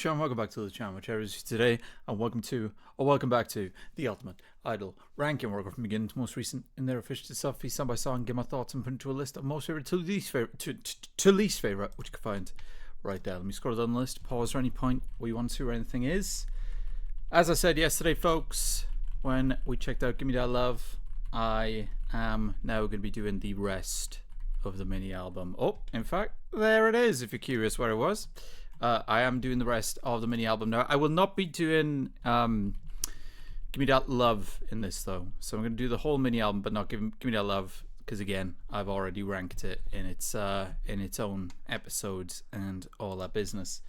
Welcome back to the channel, whichever is today, and welcome back to the Ultimate I-DLE Ranking. We're going from beginning to most recent in their official stuff, song by song, give my thoughts and put into a list of most favorite to least favorite, which you can find right there. Let me scroll down the list, pause for any point where you want to see where anything is. As I said yesterday, folks, when we checked out Give Me That Love, I am now going to be doing the rest of the mini album. Oh, in fact, there it is, if you're curious where it was. I am doing the rest of the mini album now. I will not be doing Give Me That Love in this though. So I'm going to do the whole mini album, but not Give Me That Love, because again, I've already ranked it in its own episodes and all that business.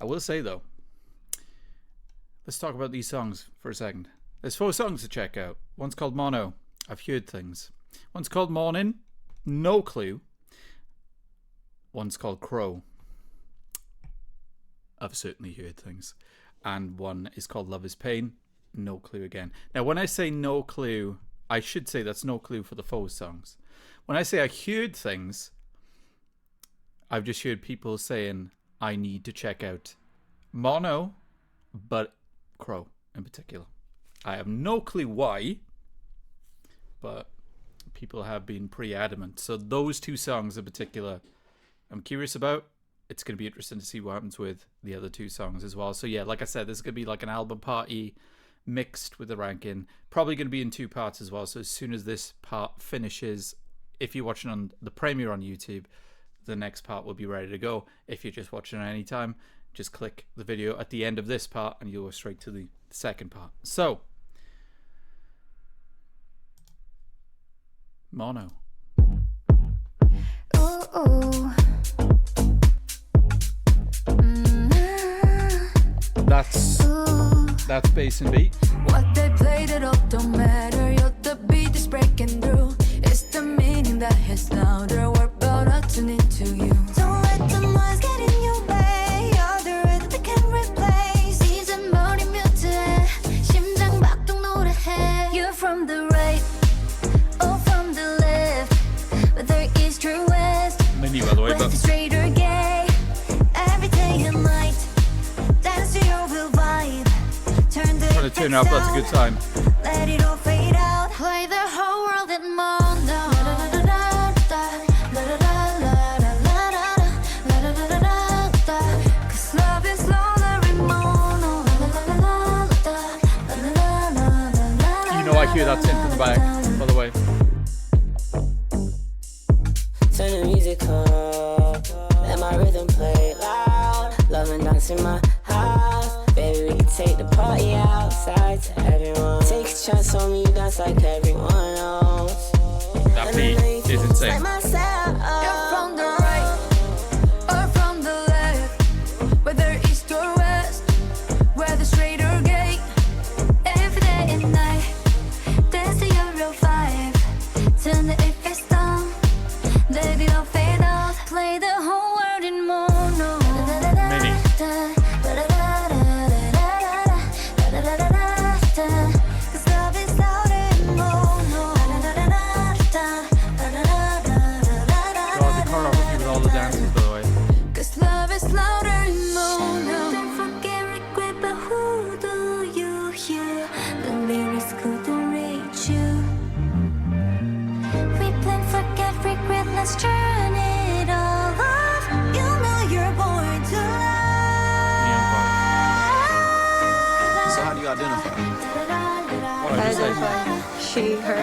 I will say though, let's talk about these songs for a second. There's 4 songs to check out. One's called Mono, I've heard things. One's called Morning, no clue. One's called Crow, I've certainly heard things. And one is called Love Is Pain, no clue again. Now when I say no clue, I should say that's no clue for the 4 songs. When I say I heard things, I've just heard people saying I need to check out Mono, but Crow in particular. I have no clue why, but people have been pretty adamant. So those 2 songs in particular I'm curious about. It's going to be interesting to see what happens with the other 2 songs as well. So yeah, like I said, this is going to be like an album party mixed with the ranking. Probably going to be in 2 parts as well. So as soon as this part finishes, if you're watching on the premiere on YouTube, the next part will be ready to go. If you're just watching at any time, just click the video at the end of this part and you'll go straight to the second part. So, Mono. Ooh. That's bass and beat. What they played it up don't matter. The beat is breaking through. It's the meaning that hits louder. We're about to tune into you. Don't let the noise get in your way. Other rhythm they can replace. 이젠 머리 뮤트해. 심장 박동 노래해. You're from the right or from the left, whether east or west, Minnie, by the way, whether straight or gay. Every day and night, dance to your real vibe. Trying to turn it up, that's a good time. Let it all fade out. Play the whole world in mono. Cause love is louder in mono. You know I hear that synth in the back, by the way. Turn the music up, let my rhythm play loud. Love and dance in my house. Baby, we can take the party outside to everyone. Take a chance on me, dance like everyone else. That beat is insane. You're from the right or from the left, whether east or west, whether straight or gay. Every day and night, dance to your real vibe. Turn the effects down, let it all fade out. Play the whole world in mono. Minnie. Let's turn it all off. You know you're born to love. So how do you identify? What did you say? She, her.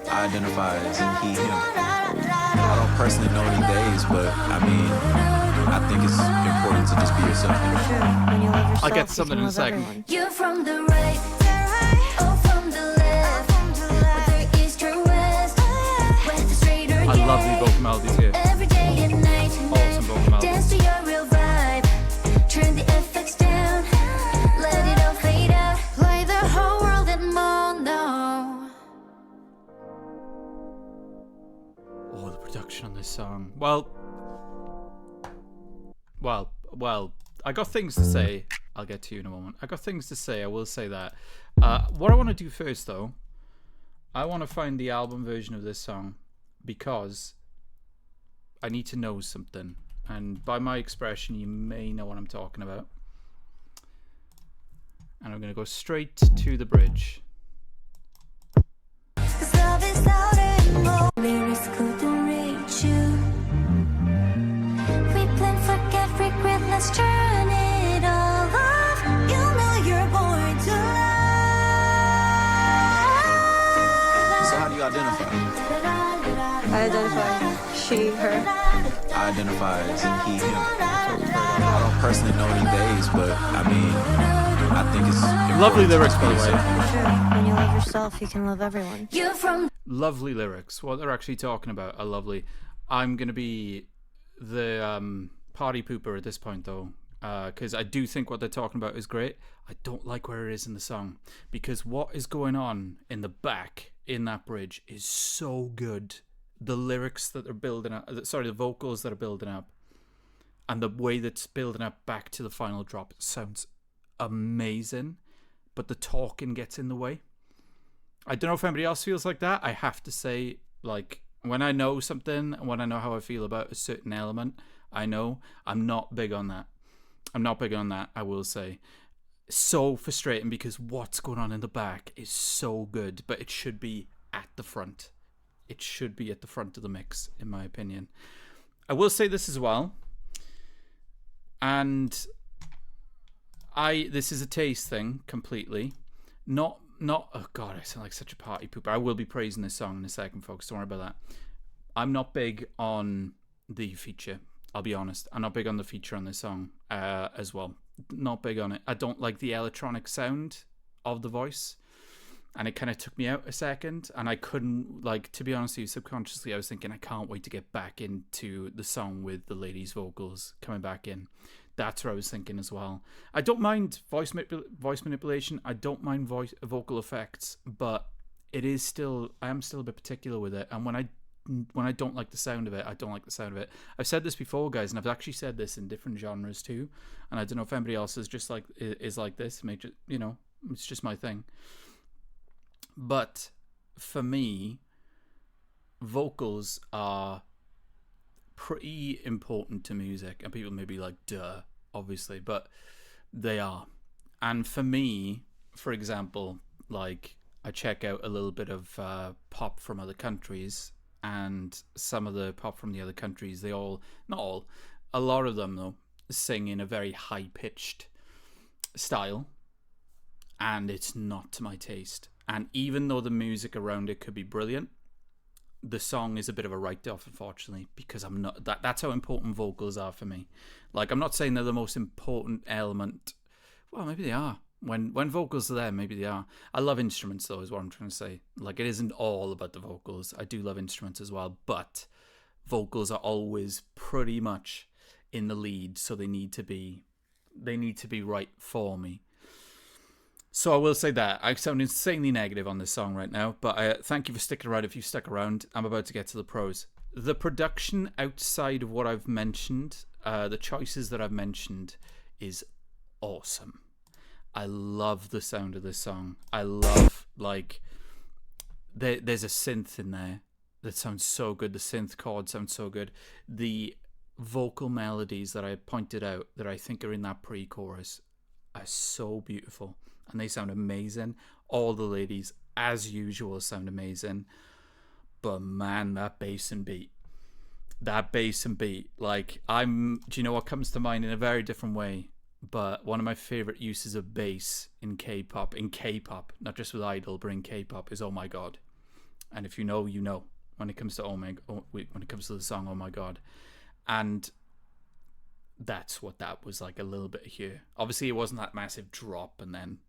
I identify as he, him. I don't personally know any days, but I mean, I think it's important to just be yourself. When you love yourself, I'll get to something in a second. Everyone. You're from the right or from the left, whether east or west, melodies here. Every day and night. Awesome vocal melodies. Dance to your real vibe. Turn the effects down. Let it all fade out. Play the whole world in mono. Oh, the production on this song. Well, I got things to say. I'll get to you in a moment. I got things to say, I will say that. What I want to do first, though, I want to find the album version of this song because I need to know something. And by my expression, you may know what I'm talking about. And I'm going to go straight to the bridge. 'Cause love is louder and more. Lyrics couldn't reach you. We plan, forget, regret, let's turn it all off. You know you're born to love. So how do you identify? I identify she, her. I identify as he, him. I don't personally know any days, but I mean, I think it's important Lovely to lyrics, just by be the way. yourself. Sure, when you love yourself, you can love everyone. You're from Lovely lyrics. What they're actually talking about are lovely. I'm going to be the party pooper at this point, though, because I do think what they're talking about is great. I don't like where it is in the song, because what is going on in the back in that bridge is so good. The lyrics that are building up, the vocals that are building up, and the way that's building up back to the final drop sounds amazing, but the talking gets in the way. I don't know if anybody else feels like that. I have to say, like, when I know something, when I know how I feel about a certain element, I know I'm not big on that. I will say. So frustrating because what's going on in the back is so good, but it should be at the front. It should be at the front of the mix, in my opinion. I will say this as well. And this is a taste thing completely. Not oh god, I sound like such a party pooper. I will be praising this song in a second, folks. Don't worry about that. I'm not big on the feature. I'll be honest. I'm not big on the feature on this song as well. Not big on it. I don't like the electronic sound of the voice. And it kind of took me out a second. And I couldn't, like, to be honest with you, subconsciously, I was thinking, I can't wait to get back into the song with the ladies' vocals coming back in. That's what I was thinking as well. I don't mind voice manipulation. I don't mind vocal effects, but I am still a bit particular with it. And when I don't like the sound of it, I don't like the sound of it. I've said this before, guys, and I've actually said this in different genres too. And I don't know if anybody else is just like this. It's just my thing. But for me, vocals are pretty important to music, and people may be like, duh, obviously, but they are. And for me, for example, like, I check out a little bit of pop from other countries, and some of the pop from the other countries, a lot of them though, sing in a very high-pitched style, and it's not to my taste. And even though the music around it could be brilliant, the song is a bit of a write-off, unfortunately, because I'm not. That's how important vocals are for me. Like, I'm not saying they're the most important element. Well, maybe they are. When vocals are there, maybe they are. I love instruments, though, is what I'm trying to say. Like, it isn't all about the vocals. I do love instruments as well, but vocals are always pretty much in the lead, so they need to be right for me. So I will say that. I sound insanely negative on this song right now, but thank you for sticking around if you stuck around. I'm about to get to the pros. The production outside of what I've mentioned, the choices that I've mentioned, is awesome. I love the sound of this song. I love, like, there's a synth in there that sounds so good. The synth chord sounds so good. The vocal melodies that I pointed out that I think are in that pre-chorus are so beautiful. And they sound amazing. All the ladies, as usual, sound amazing. But man, that bass and beat. Like, do you know what comes to mind in a very different way? But one of my favorite uses of bass in K-pop, not just with I-DLE, but in K-pop, is "Oh My God." And if you know, you know. When it comes to when it comes to the song "Oh My God," and that's what that was like a little bit here. Obviously, it wasn't that massive drop, and then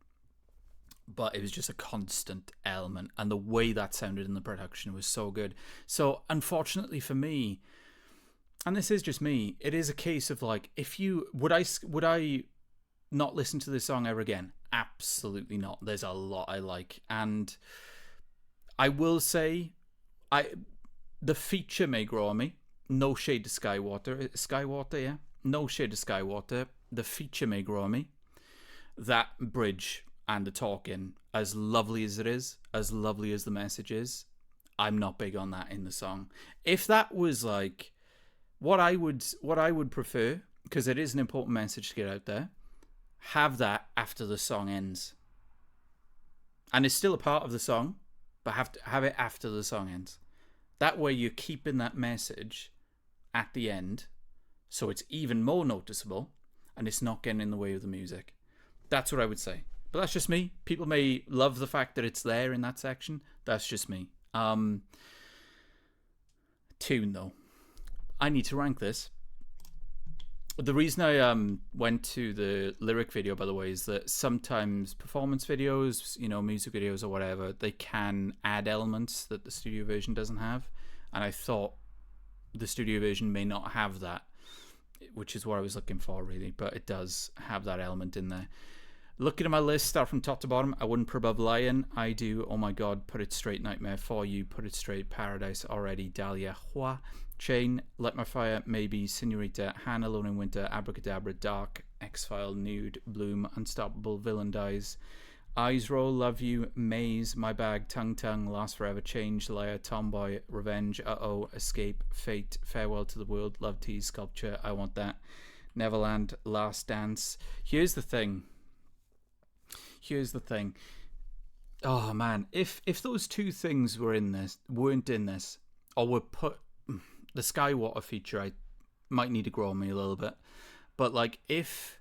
but it was just a constant element, and the way that sounded in the production was so good. So unfortunately for me, and this is just me, it is a case of like, if you would I not listen to this song ever again? Absolutely not. There's a lot I like, and I will say the feature may grow on me. No shade to skaiwater, yeah, no shade to skaiwater. The feature may grow on me. That bridge and the talking, as lovely as it is, as lovely as the message is, I'm not big on that in the song. If that was like what I would prefer, because it is an important message to get out there, have that after the song ends. And it's still a part of the song, but have it after the song ends. That way you're keeping that message at the end, so it's even more noticeable, and it's not getting in the way of the music. That's what I would say. But that's just me. People may love the fact that it's there in that section. That's just me. Tune, though. I need to rank this. The reason I went to the lyric video, by the way, is that sometimes performance videos, you know, music videos or whatever, they can add elements that the studio version doesn't have. And I thought the studio version may not have that, which is what I was looking for, really. But it does have that element in there. Looking at my list, start from top to bottom. I wouldn't put above Lion. I do. Oh my God. Put it straight. Nightmare for you. Put it straight. Paradise already. Dahlia. Hua. Chain. Light My Fire. Maybe. Senorita. Hannah. Alone in Winter. Abracadabra. Dark. X-File. Nude. Bloom. Unstoppable. Villain Dies. Eyes Roll. Love You. Maze. My Bag. Tongue Tongue. Last Forever. Change. Liar. Tomboy. Revenge. Uh-oh. Escape. Fate. Farewell to the World. Love Tease. Sculpture. I Want That. Neverland. Last Dance. Here's the thing. Oh man, if those two things weren't in this, or were put, the skaiwater feature, I might need to grow on me a little bit. But like, if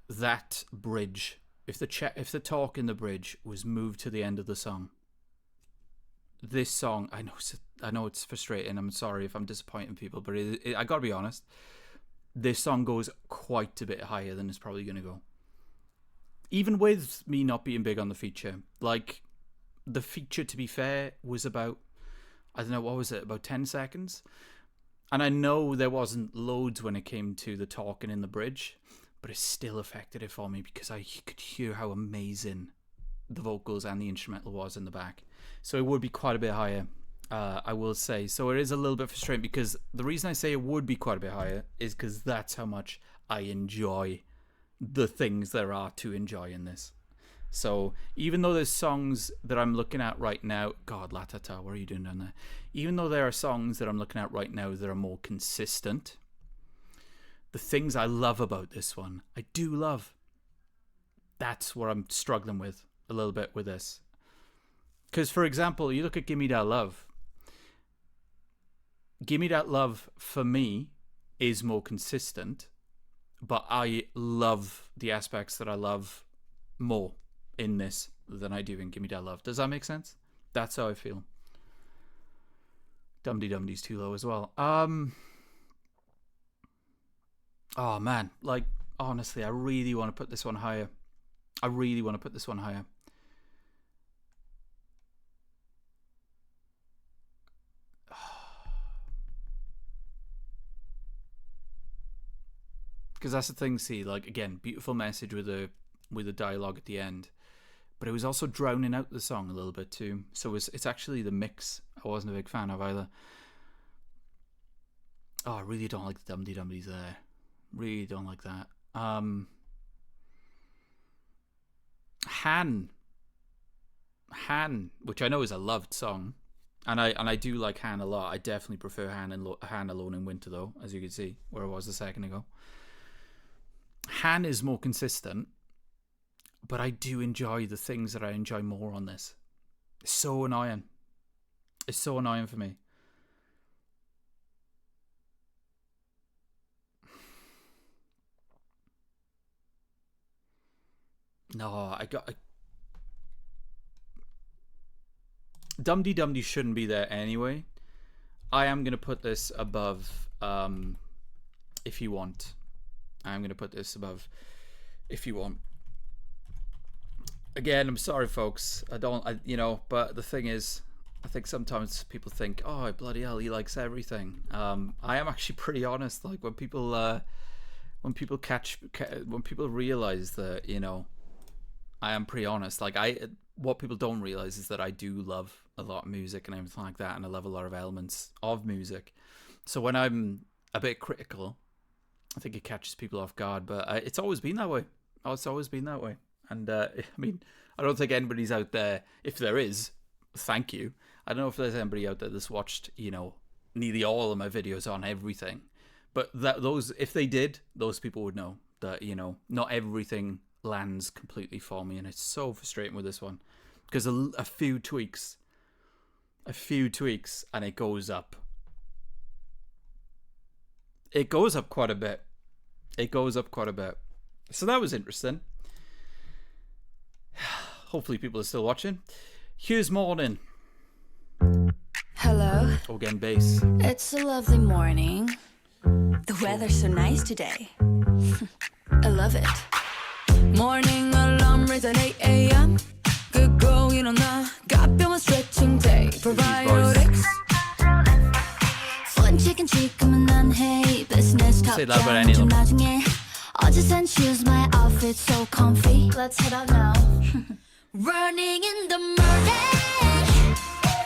that bridge, if the talk in the bridge was moved to the end of the song, this song, I know it's frustrating. I'm sorry if I'm disappointing people, but I gotta be honest, this song goes quite a bit higher than it's probably gonna go. Even with me not being big on the feature, like, the feature, to be fair, was about, I don't know, what was it, about 10 seconds? And I know there wasn't loads when it came to the talking in the bridge, but it still affected it for me because I could hear how amazing the vocals and the instrumental was in the back. So it would be quite a bit higher, I will say. So it is a little bit frustrating, because the reason I say it would be quite a bit higher is because that's how much I enjoy the things there are to enjoy in this. So even though there's songs that I'm looking at right now, God, Latata, what are you doing down there? Even though there are songs that I'm looking at right now that are more consistent, the things I love about this one, I do love. That's what I'm struggling with a little bit with this. Because, for example, you look at Gimme That Love. Gimme That Love, for me, is more consistent. But I love the aspects that I love more in this than I do in Gimme That Love. Does that make sense? That's how I feel. Dum Dee Dum Dee's too low as well. Oh man, like, honestly, I really want to put this one higher. Because that's the thing, see, like, again, beautiful message with a dialogue at the end, but it was also drowning out the song a little bit too. So it's actually the mix I wasn't a big fan of either. Oh, I really don't like the Dum Dee Dum Dees there. Really don't like that. Han, which I know is a loved song, and I do like Han a lot. I definitely prefer Han Alone in Winter, though, as you can see where I was a second ago. Han is more consistent, but I do enjoy the things that I enjoy more on this. It's so annoying. It's so annoying for me. No, Dum Dee Dum Dee shouldn't be there anyway. I am going to put this above If You Want. I'm going to put this above If You Want. Again, I'm sorry, folks. But the thing is, I think sometimes people think, oh, bloody hell, he likes everything. I am actually pretty honest. Like when people realize that, I am pretty honest. Like what people don't realize is that I do love a lot of music and everything like that, and I love a lot of elements of music. So when I'm a bit critical, I think it catches people off guard. But it's always been that way. It's always been that way. And I mean, I don't think anybody's out there. If there is, thank you. I don't know if there's anybody out there that's watched, nearly all of my videos on everything. But if they did, those people would know that, not everything lands completely for me. And it's so frustrating with this one. Because a few tweaks, and it goes up. It goes up quite a bit. So that was interesting. Hopefully people are still watching. Here's Morning. Hello, Again, bass. it's a lovely morning. The weather's so nice today. I love it. Morning alarm rings at 8 a.m. 그거 일어나 가벼운 stretching day. Probiotics. Fun chicken 지금은 안 해. Business top Say that about any of down them. 좀 나중에. 어제산 shoes, my outfit so comfy. Let's head out now. Running in the morning.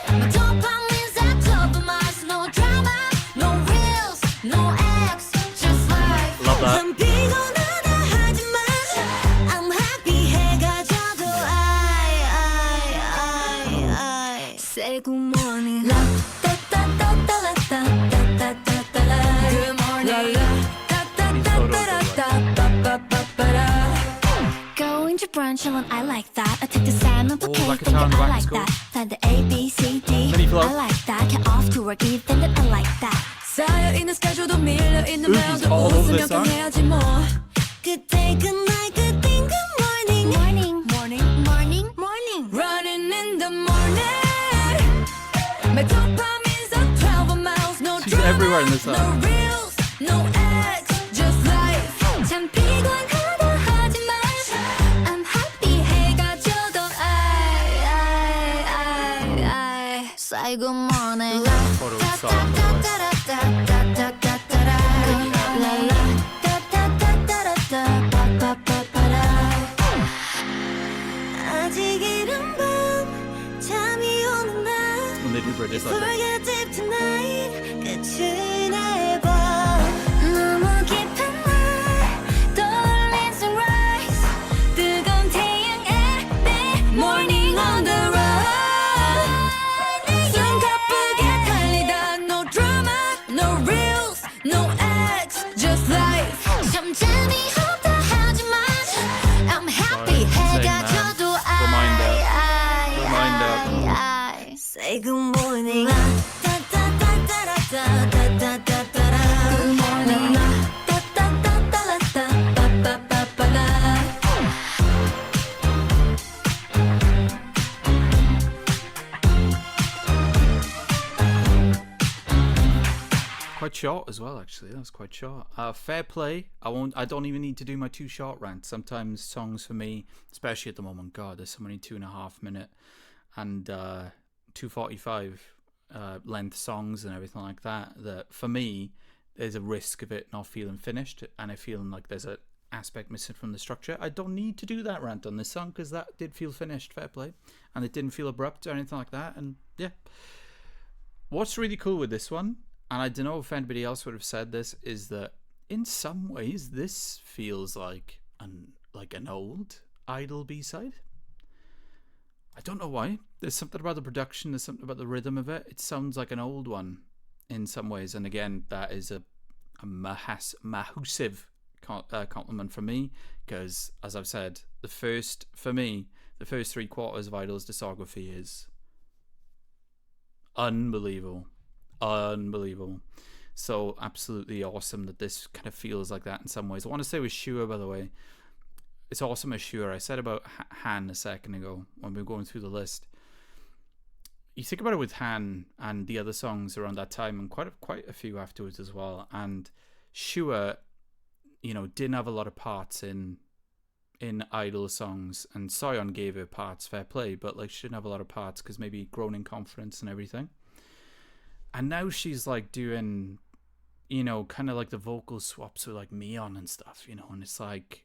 My dopamine's at top of my no drama, no reels, no acts, just like. Love that. 난 피곤하다 하지만 I'm happy 해가 져도 I say good morning. La da da da da la da da da da la. Good morning. La da da da da da ba ba ba da. Going to brunch alone, I like that. I take the salmon bouquet, like a think town I wax like school. that. Then the A, B, C, D, Minnie flow. I like that. Get off to work, even then I like that. 쌓여있는 스케줄도 밀려있는 Uzi's 마음도 all over 웃으며 this song. 끝내야지 뭐. Good day, good night, good thing, good morning. Morning, morning, morning, morning. Running in the morning. My dopamine's at 12 miles, no She's drama, everywhere in this song. no reels, no acts, just life. 참 피곤하다 하지만 I'm happy 해가 져도 I say good morning. Photo song, by the way. 아직 이른 밤 잠이 오는 날 When they do bridges like that. Forget it tonight 끝이 내봐 너무 깊은 날 떠올린 sunrise 뜨거운 태양의 내 morning on the run 숨 가쁘게 달리다 no drama no reels no acts just life 참 재미없다 하지만 I'm happy 해가 져도 I say good morning. Good morning. Quite short as well, actually. That was quite short. Fair play. I don't even need to do my 2 short rants. Sometimes songs for me, especially at the moment, God, there's so many 2.5 minute and 2:45 length songs and everything like that. That for me, there's a risk of it not feeling finished and it feeling like there's an aspect missing from the structure. I don't need to do that rant on this song because that did feel finished. Fair play, and it didn't feel abrupt or anything like that. And yeah, what's really cool with this one, and I don't know if anybody else would have said this, is that in some ways this feels like an old I-DLE B-side. I don't know why. There's something about the production, there's something about the rhythm of it. It sounds like an old one in some ways. And again, that is a massive compliment for me, because as I've said, the first 3 quarters of I-DLE's discography is unbelievable. So absolutely awesome that this kind of feels like that in some ways. I want to say with Shuhua, by the way, it's awesome as Shuhua. I said about Han a second ago when we were going through the list. You think about it with Han and the other songs around that time, and quite a few afterwards as well. And Shuhua, didn't have a lot of parts in in I-DLE songs, and Soyeon gave her parts, fair play, but like she didn't have a lot of parts because maybe grown in confidence and everything. And now she's like doing, you know, kind of like the vocal swaps with like Miyeon and stuff, you know, and it's like,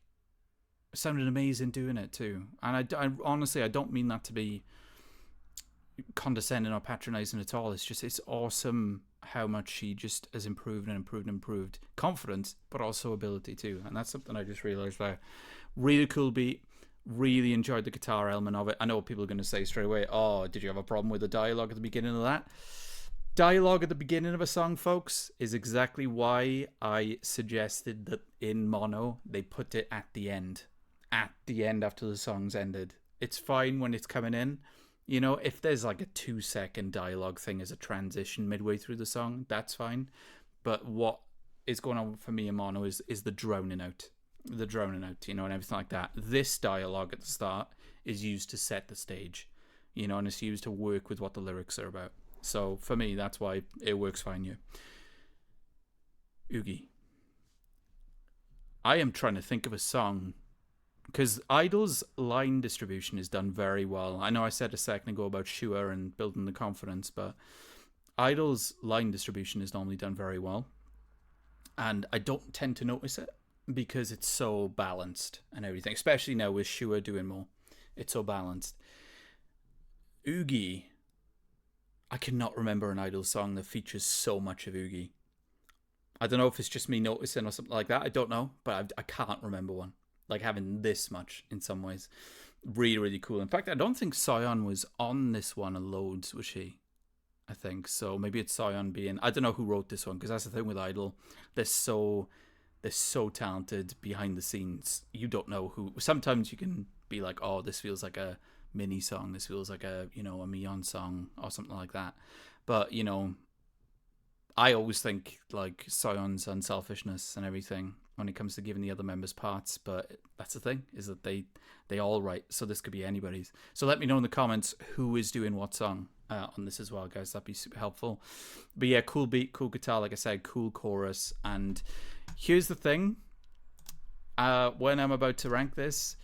it sounded amazing doing it too. And I honestly, I don't mean that to be condescending or patronizing at all. It's just, it's awesome how much she just has improved and improved and improved. Confidence, but also ability too. And that's something I just realized there. Really cool beat. Really enjoyed the guitar element of it. I know what people are going to say straight away. Oh, did you have a problem with the dialogue at the beginning of that? Dialogue at the beginning of a song, folks, is exactly why I suggested that in mono they put it at the end. At the end after the song's ended. It's fine when it's coming in. You know, if there's like a 2-second dialogue thing as a transition midway through the song, that's fine. But what is going on for me in mono is the drowning out. The drowning out, you know, and everything like that. This dialogue at the start is used to set the stage, you know, and it's used to work with what the lyrics are about. So for me, that's why it works fine here. Yuqi. I am trying to think of a song, because I-DLE's line distribution is done very well. I know I said a second ago about Shuhua and building the confidence, but I-DLE's line distribution is normally done very well. And I don't tend to notice it because it's so balanced and everything, especially now with Shuhua doing more. It's so balanced. Yuqi. I cannot remember an I-DLE song that features so much of Yuqi. I don't know if it's just me noticing or something like that. I don't know, but I can't remember one. Like having this much in some ways. Really, really cool. In fact, I don't think Soyeon was on this one loads, was she? I think so. Maybe it's Soyeon being... I don't know who wrote this one, because that's the thing with I-DLE. They're so talented behind the scenes. You don't know who... Sometimes you can be like, oh, this feels like a Minnie song, this feels like a, you know, a Miyeon song or something like that. But, you know, I always think like Soyeon's unselfishness and everything when it comes to giving the other members parts, but that's the thing, is that they all write, so this could be anybody's. So let me know in the comments who is doing what song on this as well, guys. That'd be super helpful. But yeah, cool beat, cool guitar, like I said, cool chorus. And here's the thing, when I'm about to rank this,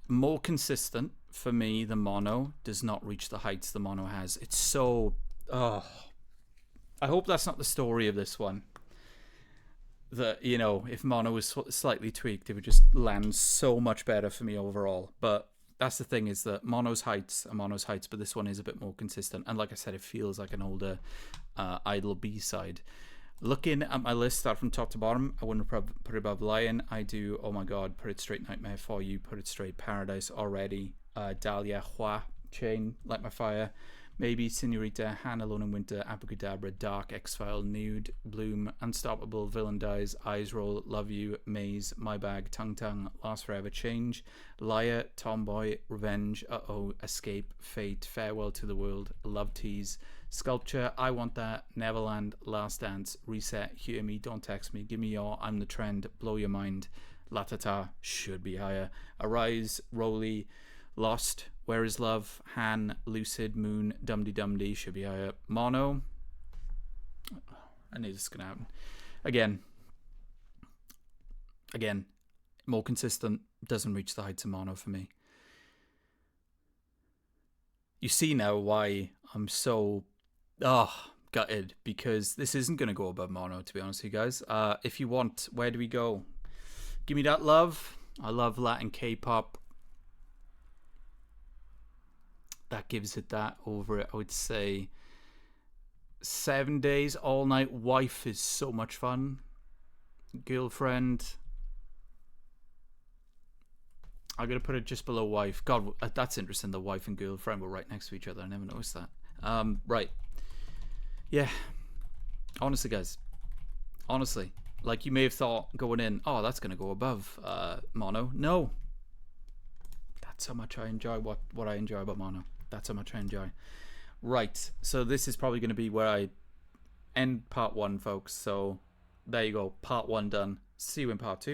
more consistent for me, the mono does not reach the heights the mono has. It's so... Oh, I hope that's not the story of this one. That, you know, if mono was slightly tweaked, it would just land so much better for me overall. But that's the thing, is that mono's heights are mono's heights, but this one is a bit more consistent. And like I said, it feels like an older I-DLE B-side. Looking at my list, start from top to bottom, I wouldn't put it above Lion. I do, oh my god, Put It Straight, Nightmare For You, Put It Straight, Paradise Already, Dahlia, Hua, Chain, Light My Fire, Maybe, Senorita, Han Alone in Winter, Abracadabra, Dark, X-File, Nude, Bloom, Unstoppable, Villain Dies, Eyes Roll, Love You, Maze, My Bag, Tongue Tongue, Last Forever, Change, Liar, Tomboy, Revenge, Uh-Oh, Escape, Fate, Farewell to the World, Love Tease, Sculpture, I Want That, Neverland, Last Dance, Reset, Hear Me, Don't Text Me, Give Me Your, I'm the Trend, Blow Your Mind, Latata, Should Be Higher, Arise, Rolly, Lost, Where Is Love, Han, Lucid, Moon, Dum Dum Dee, Should Be Higher, Mono. I knew this was gonna happen. Again, more consistent, doesn't reach the heights of mono for me. You see now why I'm so gutted, because this isn't gonna go above mono, to be honest with you guys. If you want, where do we go? Give Me That Love. I love Latin K-pop. That gives it that over it, I would say. 7 Days, All Night, Wife is so much fun. Girlfriend. I'm going to put it just below Wife. God, that's interesting. The Wife and Girlfriend were right next to each other. I never noticed that. Right. Yeah. Honestly, guys. Honestly. Like, you may have thought going in, oh, that's going to go above mono. No. That's how much I enjoy what I enjoy about mono. That's how much I enjoy. Right, so this is probably going to be where I end part 1, folks. So there you go, part 1 done. See you in part 2.